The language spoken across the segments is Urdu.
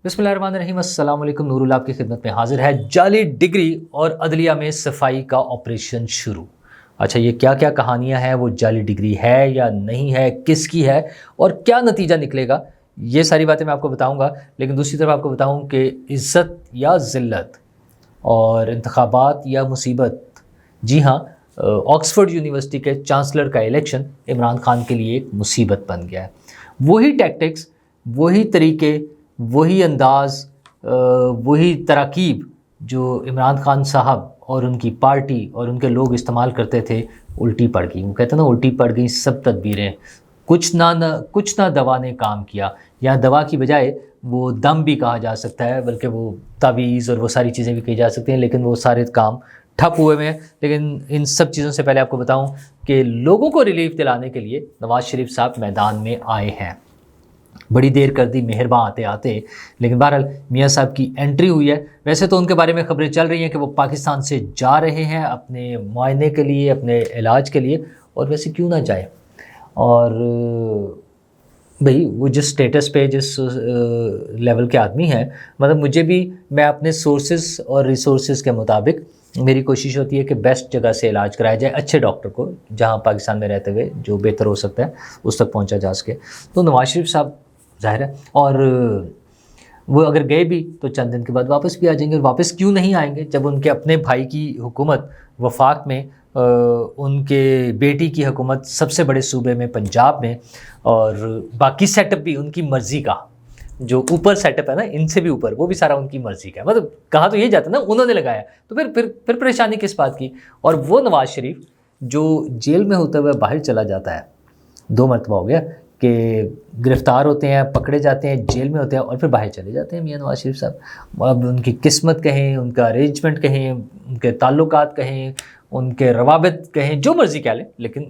بسم اللہ الرحمن الرحیم، السلام علیکم۔ نور اللہ آپ کی خدمت میں حاضر ہے۔ جعلی ڈگری اور عدلیہ میں صفائی کا آپریشن شروع۔ اچھا، یہ کیا کیا کہانیاں ہیں، وہ جعلی ڈگری ہے یا نہیں ہے، کس کی ہے اور کیا نتیجہ نکلے گا، یہ ساری باتیں میں آپ کو بتاؤں گا۔ لیکن دوسری طرف آپ کو بتاؤں کہ عزت یا ذلت اور انتخابات یا مصیبت، جی ہاں، آکسفورڈ یونیورسٹی کے چانسلر کا الیکشن عمران خان کے لیے ایک مصیبت بن گیا ہے۔ وہی ٹیکٹکس، وہی طریقے، وہی انداز، وہی تراکیب جو عمران خان صاحب اور ان کی پارٹی اور ان کے لوگ استعمال کرتے تھے، الٹی پڑ گئی۔ وہ کہتے ہیں نا، الٹی پڑ گئی سب تدبیریں، کچھ نہ دوا نے کام کیا، یا دوا کی بجائے وہ دم بھی کہا جا سکتا ہے، بلکہ وہ تعویذ اور وہ ساری چیزیں بھی کہی جا سکتی ہیں، لیکن وہ سارے کام ٹھپ ہوئے ہیں۔ لیکن ان سب چیزوں سے پہلے آپ کو بتاؤں کہ لوگوں کو ریلیف دلانے کے لیے نواز شریف صاحب میدان میں آئے ہیں۔ بڑی دیر کر دی مہرباں آتے آتے، لیکن بہرحال میاں صاحب کی انٹری ہوئی ہے۔ ویسے تو ان کے بارے میں خبریں چل رہی ہیں کہ وہ پاکستان سے جا رہے ہیں اپنے معائنے کے لیے، اپنے علاج کے لیے، اور ویسے کیوں نہ جائے۔ اور بھئی وہ جس سٹیٹس پہ، جس لیول کے آدمی ہیں، مطلب مجھے بھی، میں اپنے سورسز اور ریسورسز کے مطابق میری کوشش ہوتی ہے کہ بیسٹ جگہ سے علاج کرایا جائے، اچھے ڈاکٹر کو، جہاں پاکستان میں رہتے ہوئے جو بہتر ہو سکتا ہے اس تک پہنچا جا سکے۔ تو نواز شریف صاحب ظاہر ہے، اور وہ اگر گئے بھی تو چند دن کے بعد واپس بھی آ جائیں گے۔ اور واپس کیوں نہیں آئیں گے جب ان کے اپنے بھائی کی حکومت وفاق میں، ان کے بیٹی کی حکومت سب سے بڑے صوبے میں پنجاب میں، اور باقی سیٹ اپ بھی ان کی مرضی کا، جو اوپر سیٹ اپ ہے نا، ان سے بھی اوپر، وہ بھی سارا ان کی مرضی کا ہے۔ مطلب کہا تو یہ جاتا ہے نا، انہوں نے لگایا، تو پھر پریشانی کس بات کی۔ اور وہ نواز شریف جو جیل میں ہوتے ہوئے باہر چلا جاتا ہے، 2 مرتبہ ہو گیا کہ گرفتار ہوتے ہیں، پکڑے جاتے ہیں، جیل میں ہوتے ہیں، اور پھر باہر چلے جاتے ہیں میاں نواز شریف صاحب۔ اب ان کی قسمت کہیں، ان کا ارینجمنٹ کہیں، ان کے تعلقات کہیں، ان کے روابط کہیں، جو مرضی کہہ لیں، لیکن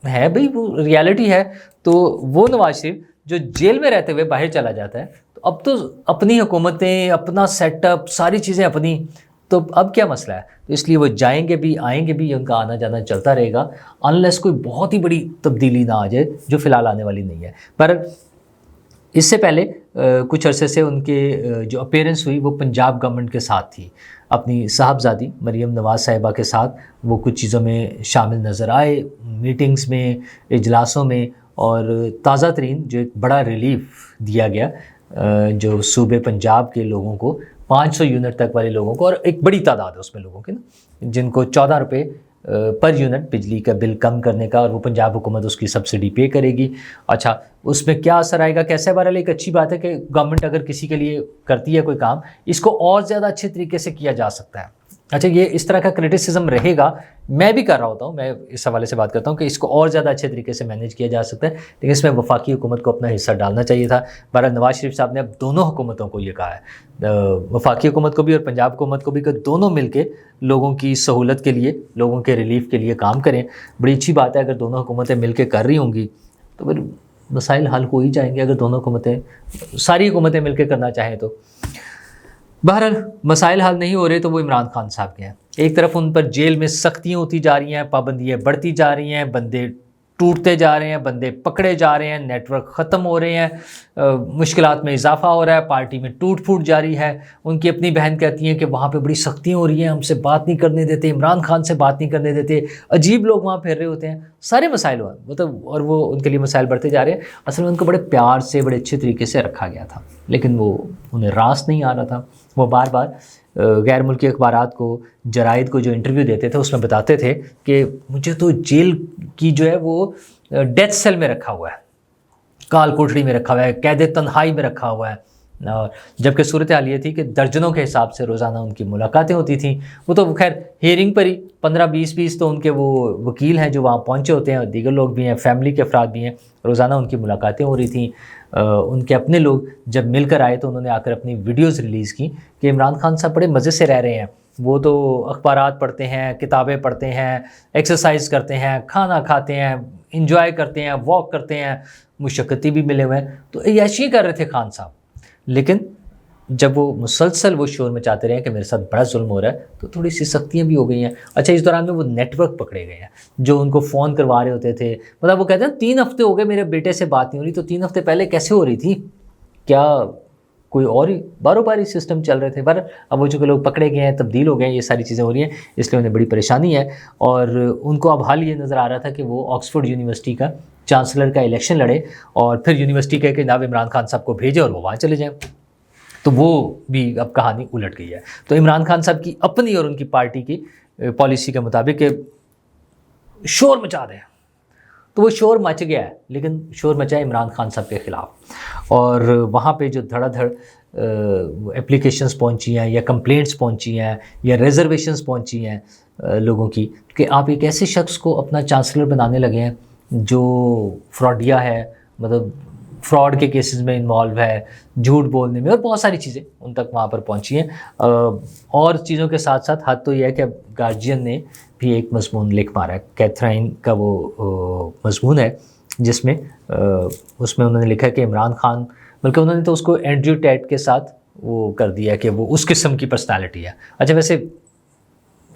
ہے بھئی، وہ ریالٹی ہے۔ تو وہ نواز شریف جو جیل میں رہتے ہوئے باہر چلا جاتا ہے، تو اب تو اپنی حکومتیں، اپنا سیٹ اپ، ساری چیزیں اپنی، تو اب کیا مسئلہ ہے؟ تو اس لیے وہ جائیں گے بھی، آئیں گے بھی، ان کا آنا جانا چلتا رہے گا، انلیس کوئی بہت ہی بڑی تبدیلی نہ آ جائے، جو فی الحال آنے والی نہیں ہے۔ پر اس سے پہلے کچھ عرصے سے ان کے جو اپیرنس ہوئی وہ پنجاب گورنمنٹ کے ساتھ تھی، اپنی صاحبزادی مریم نواز صاحبہ کے ساتھ وہ کچھ چیزوں میں شامل نظر آئے، میٹنگز میں، اجلاسوں میں، اور تازہ ترین جو ایک بڑا ریلیف دیا گیا جو صوبے پنجاب کے لوگوں کو، 500 یونٹ تک والے لوگوں کو، اور ایک بڑی تعداد ہے اس میں لوگوں کے نا، جن کو 14 روپے پر یونٹ بجلی کا بل کم کرنے کا، اور وہ پنجاب حکومت اس کی سبسڈی پے کرے گی۔ اچھا، اس میں کیا اثر آئے گا، کیسے؟ بہرحال ایک اچھی بات ہے کہ گورنمنٹ اگر کسی کے لیے کرتی ہے کوئی کام، اس کو اور زیادہ اچھے طریقے سے کیا جا سکتا ہے۔ اچھا، یہ اس طرح کا کرٹیسزم رہے گا، میں بھی کر رہا ہوتا ہوں، میں اس حوالے سے بات کرتا ہوں کہ اس کو اور زیادہ اچھے طریقے سے مینیج کیا جا سکتا ہے، لیکن اس میں وفاقی حکومت کو اپنا حصہ ڈالنا چاہیے تھا۔ بہرحال نواز شریف صاحب نے اب دونوں حکومتوں کو یہ کہا ہے، وفاقی حکومت کو بھی اور پنجاب حکومت کو بھی، کہ دونوں مل کے لوگوں کی سہولت کے لیے، لوگوں کے ریلیف کے لیے کام کریں۔ بڑی اچھی بات ہے اگر دونوں حکومتیں مل کے کر رہی ہوں گی تو پھر مسائل حل ہو ہی جائیں گے، اگر دونوں حکومتیں، ساری حکومتیں مل کے کرنا چاہیں تو۔ بہرحال مسائل حل نہیں ہو رہے تو وہ عمران خان صاحب کے ہیں۔ ایک طرف ان پر جیل میں سختیاں ہوتی جا رہی ہیں، پابندیاں بڑھتی جا رہی ہیں، بندے ٹوٹتے جا رہے ہیں، بندے پکڑے جا رہے ہیں، نیٹ ورک ختم ہو رہے ہیں، مشکلات میں اضافہ ہو رہا ہے، پارٹی میں ٹوٹ پھوٹ جاری ہے۔ ان کی اپنی بہن کہتی ہیں کہ وہاں پہ بڑی سختیاں ہو رہی ہیں، ہم سے بات نہیں کرنے دیتے، عمران خان سے بات نہیں کرنے دیتے، عجیب لوگ وہاں پھر رہے ہوتے ہیں، سارے مسائل ہوئے مطلب، اور وہ ان کے لیے مسائل بڑھتے جا رہے ہیں۔ اصل میں ان کو بڑے پیار سے، بڑے اچھے طریقے سے رکھا گیا تھا، لیکن وہ انہیں راست نہیں آ رہا تھا۔ وہ بار بار غیر ملکی اخبارات کو، جرائد کو جو انٹرویو دیتے تھے، اس میں بتاتے تھے کہ مجھے تو جیل کی جو ہے وہ ڈیتھ سیل میں رکھا ہوا ہے، کال کوٹڑی میں رکھا ہوا ہے، قید تنہائی میں رکھا ہوا ہے۔ جبکہ صورتحال یہ تھی کہ درجنوں کے حساب سے روزانہ ان کی ملاقاتیں ہوتی تھیں۔ وہ تو خیر ہیئرنگ پر ہی 15-20 تو ان کے وہ وکیل ہیں جو وہاں پہنچے ہوتے ہیں، اور دیگر لوگ بھی ہیں، فیملی کے افراد بھی ہیں، روزانہ ان کی ملاقاتیں ہو رہی تھیں۔ ان کے اپنے لوگ جب مل کر آئے تو انہوں نے آ کر اپنی ویڈیوز ریلیز کی کہ عمران خان صاحب بڑے مزے سے رہ رہے ہیں، وہ تو اخبارات پڑھتے ہیں، کتابیں پڑھتے ہیں، ایکسرسائز کرتے ہیں، کھانا کھاتے ہیں، انجوائے کرتے ہیں، واک کرتے ہیں، مشقتی بھی ملے ہوئے ہیں، تو عیاشی کر رہے تھے خان صاحب۔ لیکن جب وہ مسلسل وہ شور مچاتے رہے کہ میرے ساتھ بڑا ظلم ہو رہا ہے، تو تھوڑی سی سختیاں بھی ہو گئی ہیں۔ اچھا، اس دوران میں وہ نیٹ ورک پکڑے گئے ہیں جو ان کو فون کروا رہے ہوتے تھے، مطلب وہ کہتے ہیں 3 ہفتے ہو گئے میرے بیٹے سے بات نہیں ہو رہی، تو 3 ہفتے پہلے کیسے ہو رہی تھی؟ کیا کوئی اور ہی باروباری سسٹم چل رہے تھے، پر اب وہ چونکہ لوگ پکڑے گئے ہیں، تبدیل ہو گئے ہیں، یہ ساری چیزیں ہو رہی ہیں، اس لیے انہیں بڑی پریشانی ہے۔ اور ان کو اب حال یہ نظر آ رہا تھا کہ وہ آکسفورڈ یونیورسٹی کا چانسلر کا الیکشن لڑے اور پھر یونیورسٹی کہے کہ جناب عمران خان صاحب کو بھیجے اور وہ وہاں چلے جائیں، تو وہ بھی اب کہانی الٹ گئی ہے۔ تو عمران خان صاحب کی اپنی اور ان کی پارٹی کی پالیسی کے مطابق کہ شور مچا دیں، تو وہ شور مچ گیا ہے، لیکن شور مچا ہے عمران خان صاحب کے خلاف، اور وہاں پہ جو دھڑا دھڑ اپلیکیشنز پہنچی ہیں یا کمپلینٹس پہنچی ہیں یا ریزرویشنز پہنچی ہیں لوگوں کی کہ آپ ایک ایسے شخص کو اپنا چانسلر بنانے لگے ہیں جو فراڈیا ہے، مطلب فراڈ کے کیسز میں انوالو ہے، جھوٹ بولنے میں، اور بہت ساری چیزیں ان تک وہاں پر پہنچی ہیں۔ اور چیزوں کے ساتھ ساتھ حد تو یہ ہے کہ اب گارجین نے بھی ایک مضمون لکھ مارا ہے، کیتھرائن کا وہ مضمون ہے جس میں اس میں انہوں نے لکھا ہے کہ عمران خان، بلکہ انہوں نے تو اس کو اینڈریو ٹیٹ کے ساتھ وہ کر دیا کہ وہ اس قسم کی پرسنالٹی ہے۔ اچھا ویسے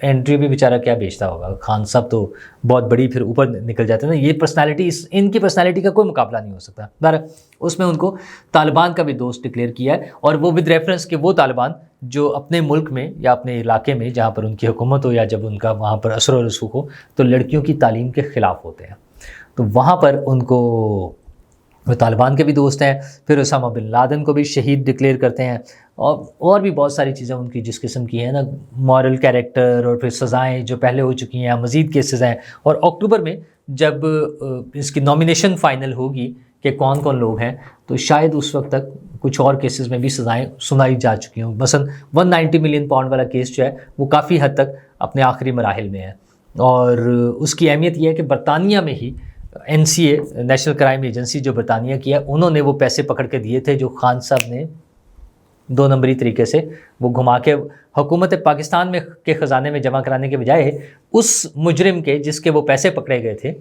اینڈریو بھی بیچارہ کیا بیچتا ہوگا، خان صاحب تو بہت بڑی پھر اوپر نکل جاتے ہیں نا، یہ پرسنالٹی ان کی پرسنالٹی کا کوئی مقابلہ نہیں ہو سکتا۔ بہرحال اس میں ان کو طالبان کا بھی دوست ڈکلیئر کیا ہے، اور وہ ود ریفرنس کہ وہ طالبان جو اپنے ملک میں یا اپنے علاقے میں جہاں پر ان کی حکومت ہو یا جب ان کا وہاں پر اثر و رسوخ ہو تو لڑکیوں کی تعلیم کے خلاف ہوتے ہیں، تو وہاں پر ان کو وہ طالبان کے بھی دوست ہیں، پھر اسامہ بن لادن کو بھی شہید ڈکلیئر کرتے ہیں، اور بھی بہت ساری چیزیں ان کی جس قسم کی ہیں نا، مورل کیریکٹر، اور پھر سزائیں جو پہلے ہو چکی ہیں، مزید کیسز ہیں۔ اور اکتوبر میں جب اس کی نامینیشن فائنل ہوگی کہ کون کون لوگ ہیں، تو شاید اس وقت تک کچھ اور کیسز میں بھی سزائیں سنائی جا چکی ہوں۔ مثلا 190 ملین پاؤنڈ والا کیس جو ہے وہ کافی حد تک اپنے آخری مراحل میں ہے، اور اس کی اہمیت یہ ہے کہ برطانیہ میں ہی NCA نیشنل کرائم ایجنسی جو برطانیہ کی ہے، انہوں نے وہ پیسے پکڑ کے دیے تھے جو خان صاحب نے 2 نمبری طریقے سے وہ گھما کے حکومت پاکستان میں کے خزانے میں جمع کرانے کے بجائے اس مجرم کے جس کے وہ پیسے پکڑے گئے تھے،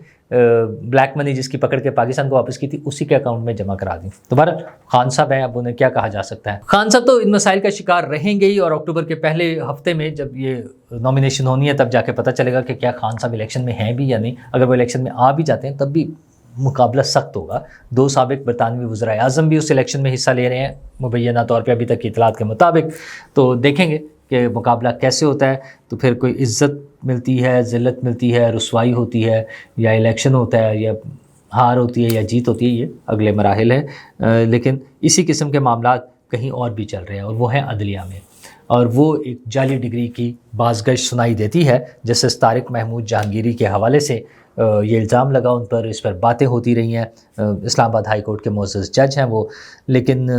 بلیک منی جس کی پکڑ کے پاکستان کو واپس کی تھی، اسی کے اکاؤنٹ میں جمع کرا دی۔ تو بہرحال خان صاحب ہیں، اب انہیں کیا کہا جا سکتا ہے۔ خان صاحب تو ان مسائل کا شکار رہیں گے ہی، اور اکتوبر کے پہلے ہفتے میں جب یہ نامینیشن ہونی ہے تب جا کے پتہ چلے گا کہ کیا خان صاحب الیکشن میں ہیں بھی یا نہیں۔ اگر وہ الیکشن میں آ بھی جاتے ہیں تب بھی مقابلہ سخت ہوگا۔ 2 سابق برطانوی وزرائے اعظم بھی اس الیکشن میں حصہ لے رہے ہیں مبینہ طور پہ ابھی تک کی اطلاعات کے مطابق، تو دیکھیں گے کہ مقابلہ کیسے ہوتا ہے۔ تو پھر کوئی عزت ملتی ہے، ذلت ملتی ہے، رسوائی ہوتی ہے، یا الیکشن ہوتا ہے، یا ہار ہوتی ہے یا جیت ہوتی ہے، یہ اگلے مراحل ہیں۔ لیکن اسی قسم کے معاملات کہیں اور بھی چل رہے ہیں، اور وہ ہیں عدلیہ میں، اور وہ ایک جعلی ڈگری کی بازگشت سنائی دیتی ہے۔ جسٹس طارق محمود جہانگیری کے حوالے سے یہ الزام لگا ان پر، اس پر باتیں ہوتی رہی ہیں، اسلام آباد ہائی کورٹ کے معزز جج ہیں وہ، لیکن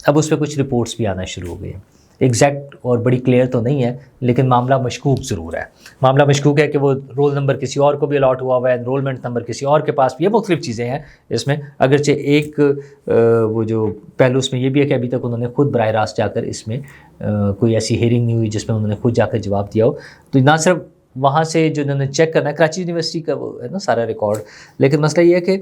اب اس پہ کچھ رپورٹس بھی آنا شروع ہو گئی ہیں۔ ایگزیکٹ اور بڑی کلیئر تو نہیں ہے، لیکن معاملہ مشکوک ضرور ہے۔ معاملہ مشکوک ہے کہ وہ رول نمبر کسی اور کو بھی الاٹ ہوا ہوا ہے، انرولمنٹ نمبر کسی اور کے پاس بھی ہے، مختلف چیزیں ہیں اس میں۔ اگرچہ ایک وہ جو پہلو اس میں یہ بھی ہے کہ ابھی تک انہوں نے خود براہ راست جا کر اس میں کوئی ایسی ہیئرنگ نہیں ہوئی جس میں انہوں نے خود جا کر جواب دیا ہو، تو نہ صرف وہاں سے جو انہوں نے چیک کرنا ہے، کراچی یونیورسٹی کا وہ ہے نا سارا ریکارڈ، لیکن مسئلہ یہ ہے کہ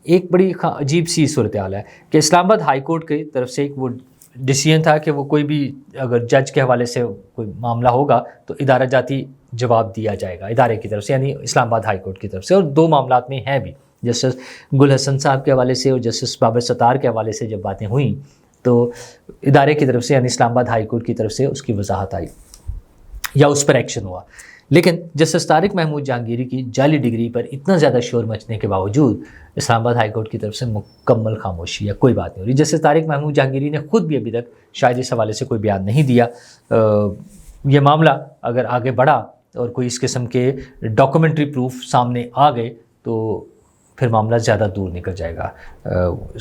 ایک بڑی عجیب سی صورتحال ہے کہ اسلام آباد ہائی کورٹ کی طرف سے ایک وہ ڈیسیژن تھا کہ وہ کوئی بھی اگر جج کے حوالے سے کوئی معاملہ ہوگا تو ادارہ جاتی جواب دیا جائے گا ادارے کی طرف سے، یعنی اسلام آباد ہائی کورٹ کی طرف سے، اور 2 معاملات میں ہیں بھی، جسٹس گل حسن صاحب کے حوالے سے اور جسٹس بابر ستار کے حوالے سے جب باتیں ہوئیں تو ادارے کی طرف سے یعنی اسلام آباد ہائی کورٹ کی طرف سے اس کی وضاحت آئی یا اس پر ایکشن ہوا۔ لیکن جسٹس طارق محمود جہانگیری کی جعلی ڈگری پر اتنا زیادہ شور مچنے کے باوجود اسلام آباد ہائی کورٹ کی طرف سے مکمل خاموشی ہے، کوئی بات نہیں ہو رہی۔ جسٹس طارق محمود جہانگیری نے خود بھی ابھی تک شاید اس حوالے سے کوئی بیان نہیں دیا۔ یہ معاملہ اگر آگے بڑھا اور کوئی اس قسم کے ڈاکومنٹری پروف سامنے آ گئے تو پھر معاملہ زیادہ دور نکل جائے گا۔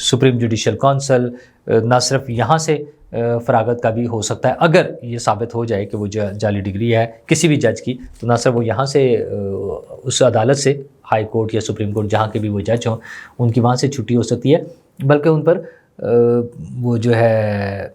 سپریم جوڈیشل کونسل نہ صرف یہاں سے فراغت کا بھی ہو سکتا ہے، اگر یہ ثابت ہو جائے کہ وہ جعلی ڈگری ہے کسی بھی جج کی، تو نہ صرف وہ یہاں سے اس عدالت سے ہائی کورٹ یا سپریم کورٹ جہاں کے بھی وہ جج ہوں ان کی وہاں سے چھٹی ہو سکتی ہے، بلکہ ان پر وہ جو ہے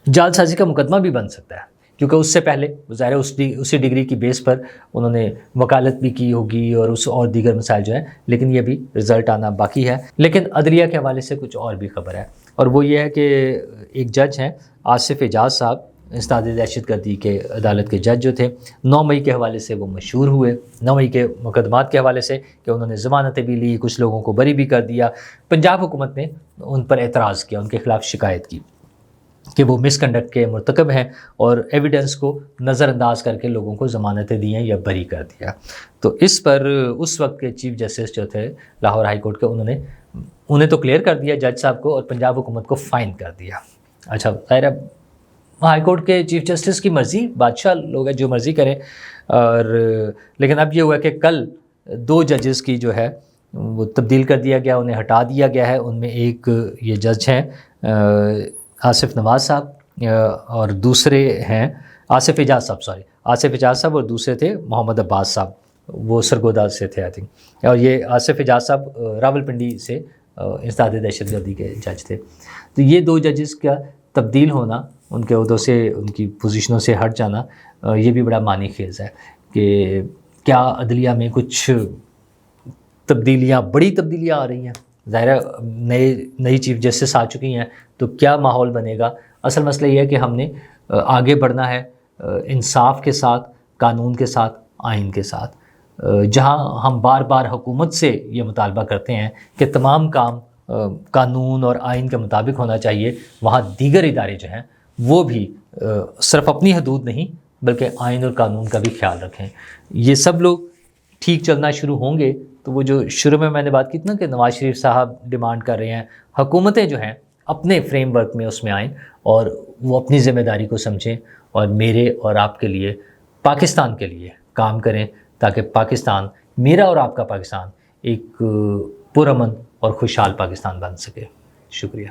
جعل سازی کا مقدمہ بھی بن سکتا ہے، کیونکہ اس سے پہلے ظاہر اسی ڈگری کی بیس پر انہوں نے وکالت بھی کی ہوگی اور دیگر مسائل جو ہیں، لیکن یہ بھی رزلٹ آنا باقی ہے۔ لیکن عدلیہ کے حوالے سے کچھ اور بھی خبر ہے، اور وہ یہ ہے کہ ایک جج ہیں آصف اعجاز صاحب، اسناد دہشت گردی کے عدالت کے جج جو تھے، 9 مئی کے حوالے سے وہ مشہور ہوئے، 9 مئی کے مقدمات کے حوالے سے کہ انہوں نے ضمانتیں بھی لی، کچھ لوگوں کو بری بھی کر دیا۔ پنجاب حکومت نے ان پر اعتراض کیا، ان کے خلاف شکایت کی، کہ وہ مس کنڈکٹ کے مرتکب ہیں اور ایویڈنس کو نظر انداز کر کے لوگوں کو ضمانتیں دی ہیں یا بری کر دیا. تو اس پر اس وقت کے چیف جسٹس جو تھے لاہور ہائی کورٹ کے، انہیں تو کلیئر کر دیا جج صاحب کو، اور پنجاب حکومت کو فائن کر دیا. اچھا ظاہر ہے ہائی کورٹ کے چیف جسٹس کی مرضی، بادشاہ لوگ ہیں جو مرضی کریں. اور لیکن اب یہ ہوا کہ کل 2 ججز کی جو ہے وہ تبدیل کر دیا گیا، انہیں ہٹا دیا گیا ہے. ان میں ایک یہ جج ہیں آصف نواز صاحب اور دوسرے ہیں آصف اعجاز صاحب اور دوسرے تھے محمد عباس صاحب، وہ سرگودا سے تھے آئی تھنک. اور یہ آصف اعجاز صاحب راول پنڈی سے انسداد دہشت گردی کے جج تھے. تو یہ 2 ججز کا تبدیل ہونا، ان کے عہدوں سے، ان کی پوزیشنوں سے ہٹ جانا، یہ بھی بڑا معنی خیز ہے کہ کیا عدلیہ میں کچھ بڑی تبدیلیاں آ رہی ہیں. ظاہر ہے نئی چیف جسٹس آ چکی ہیں تو کیا ماحول بنے گا. اصل مسئلہ یہ ہے کہ ہم نے آگے بڑھنا ہے انصاف کے ساتھ، قانون کے ساتھ، آئین کے ساتھ. جہاں ہم بار بار حکومت سے یہ مطالبہ کرتے ہیں کہ تمام کام قانون اور آئین کے مطابق ہونا چاہیے، وہاں دیگر ادارے جو ہیں وہ بھی صرف اپنی حدود نہیں بلکہ آئین اور قانون کا بھی خیال رکھیں. یہ سب لوگ ٹھیک چلنا شروع ہوں گے تو وہ جو شروع میں نے بات کی تھی نا کہ نواز شریف صاحب ڈیمانڈ کر رہے ہیں، حکومتیں جو ہیں اپنے فریم ورک میں اس میں آئیں اور وہ اپنی ذمہ داری کو سمجھیں اور میرے اور آپ کے لیے، پاکستان کے لیے کام کریں، تاکہ پاکستان، میرا اور آپ کا پاکستان، ایک پرامن اور خوشحال پاکستان بن سکے. شکریہ.